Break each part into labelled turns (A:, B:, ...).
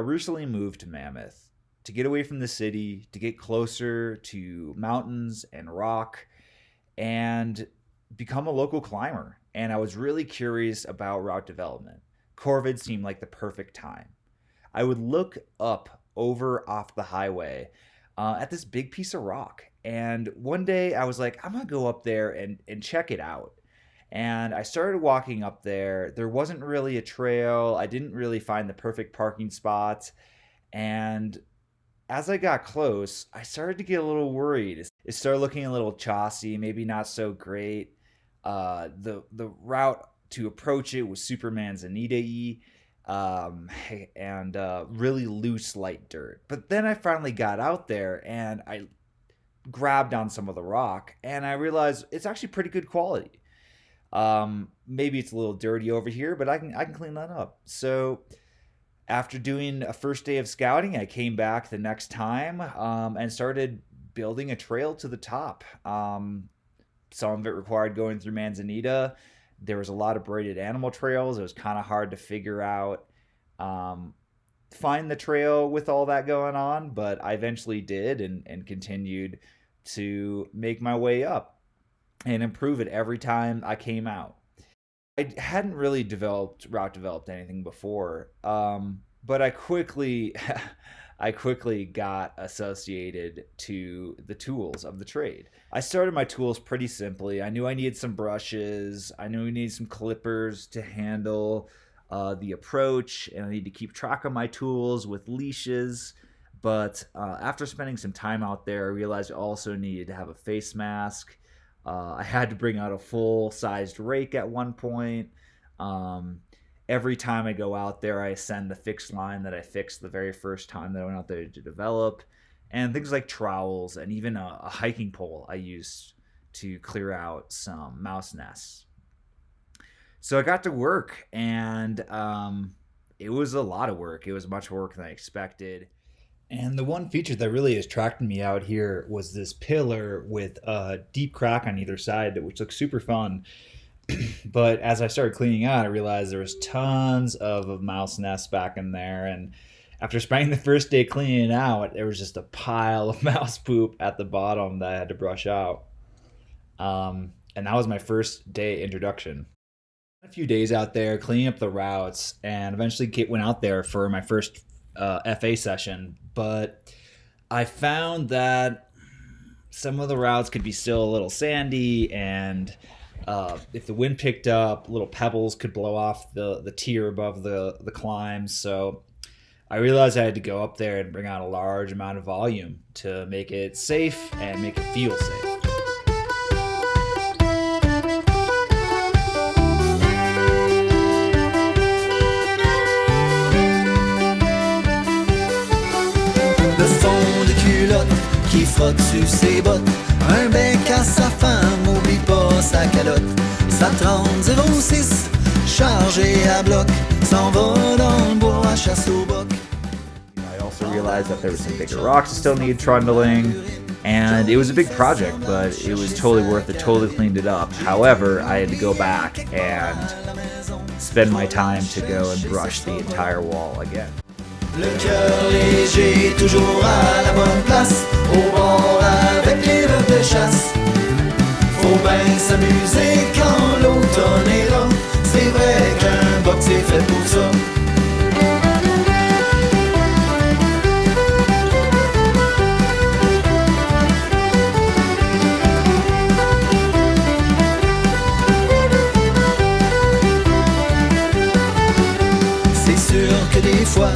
A: recently moved to Mammoth to get away from the city, to get closer to mountains and rock, and become a local climber. And I was really curious about route development. Corvid seemed like the perfect time. I would look up over off the highway at this big piece of rock. And one day I was like, I'm going to go up there and check it out. And I started walking up there. There wasn't really a trail. I didn't really find the perfect parking spots. And as I got close, I started to get a little worried. It started looking a little chossy, maybe not so great. The route to approach it was super manzanita-y, and really loose, light dirt. But then I finally got out there and I grabbed on some of the rock, and I realized it's actually pretty good quality. Maybe it's a little dirty over here, but I can clean that up. So after doing a first day of scouting, I came back the next time and started building a trail to the top. Some of it required going through manzanita. There was a lot of braided animal trails. It was kind of hard to figure out, find the trail with all that going on, but I eventually did and continued to make my way up and improve it every time I came out. I hadn't really route developed anything before, but I quickly got associated to the tools of the trade. I started my tools pretty simply. I knew I needed some brushes. I knew I needed some clippers to handle the approach, and I need to keep track of my tools with leashes. But after spending some time out there, I realized I also needed to have a face mask. I had to bring out a full-sized rake at one point. Every time I go out there, I ascend the fixed line that I fixed the very first time that I went out there to develop. And things like trowels and even a hiking pole I used to clear out some mouse nests. So I got to work, and it was a lot of work. It was much work than I expected. And the one feature that really attracted me out here was this pillar with a deep crack on either side, which looked super fun. But as I started cleaning out, I realized there was tons of mouse nests back in there. And after spending the first day cleaning it out, there was just a pile of mouse poop at the bottom that I had to brush out. And that was my first day introduction. A few days out there cleaning up the routes, and eventually went out there for my first FA session. But I found that some of the routes could be still a little sandy, and if the wind picked up, little pebbles could blow off the tier above the climbs. So I realized I had to go up there and bring out a large amount of volume to make it safe and make it feel safe.
B: Le fond de culotte qui frotte sur ses bottes, un bec à sa femme, oublie pas sa calotte. Sa 30-06, chargée à bloc, s'en va dans le bois à chasse au boc.
A: I also realized that there were some bigger rocks that still needed trundling, and it was a big project, but it was totally worth it, totally cleaned it up. However, I had to go back and spend my time to go and brush the entire wall again.
B: Le cœur léger, toujours à la bonne place, au bord avec les rêves de chasse. Faut bien s'amuser quand l'automne est là, c'est vrai qu'un boc c'est fait pour ça. C'est sûr que des fois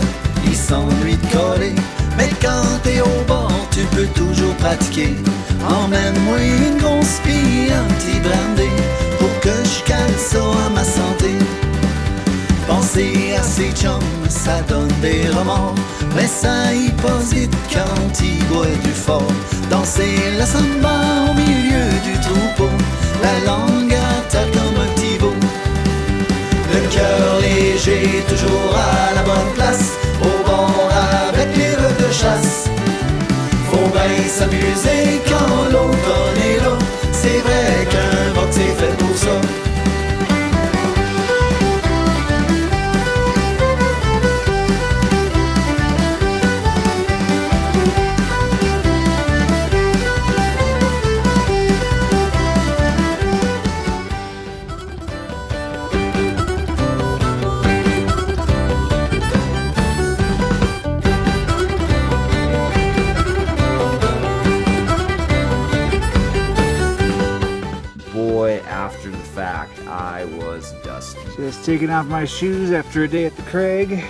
B: il s'ennuie de coller, mais quand t'es au bord, tu peux toujours pratiquer. Emmène-moi une grosse pille anti-brandée pour que je cale ça à ma santé. Penser à ses chums, ça donne des remords, mais ça y posite quand il boit du fort. Danser la samba au milieu du troupeau, la langue à terre comme un petit veau. Le cœur léger, toujours à la bonne place, au bord avec les rêves de chasse. Faut bien s'amuser quand l'automne est là, c'est vrai qu'un boc c'est fait pour ça.
A: Just taking off my shoes after a day at the Craig.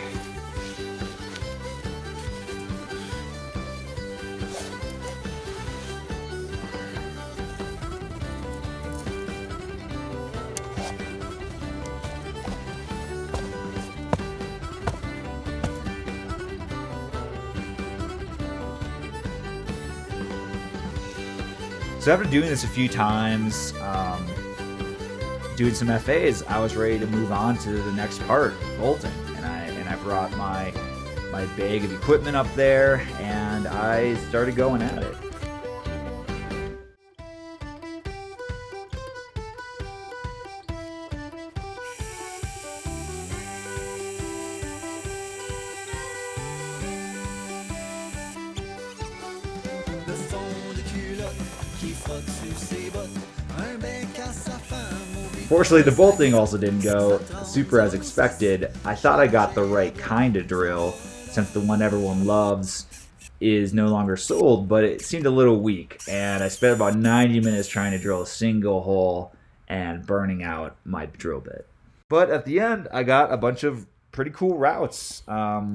A: So after doing this a few times, doing some FAs, I was ready to move on to the next part, bolting, and I brought my bag of equipment up there, and I started going at it.
B: Le fond de culotte qui frotte sur ses bottes, un bec à sa femme.
A: Fortunately, the bolting also didn't go super as expected. I thought I got the right kind of drill, since the one everyone loves is no longer sold, but it seemed a little weak, and I spent about 90 minutes trying to drill a single hole and burning out my drill bit. But at the end, I got a bunch of pretty cool routes. A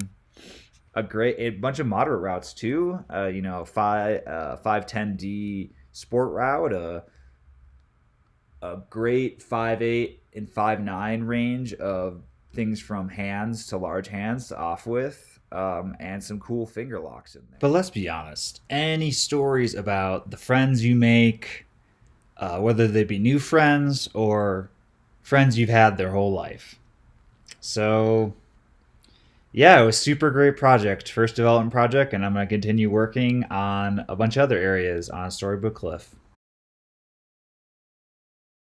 A: bunch of moderate routes too. 510D sport route, a great 5.8 and 5.9 range of things from hands to large hands to off with, and some cool finger locks in there. But let's be honest, any stories about the friends you make, whether they be new friends or friends you've had their whole life. So yeah, it was a super great project, first development project, and I'm going to continue working on a bunch of other areas on Storybook Cliff.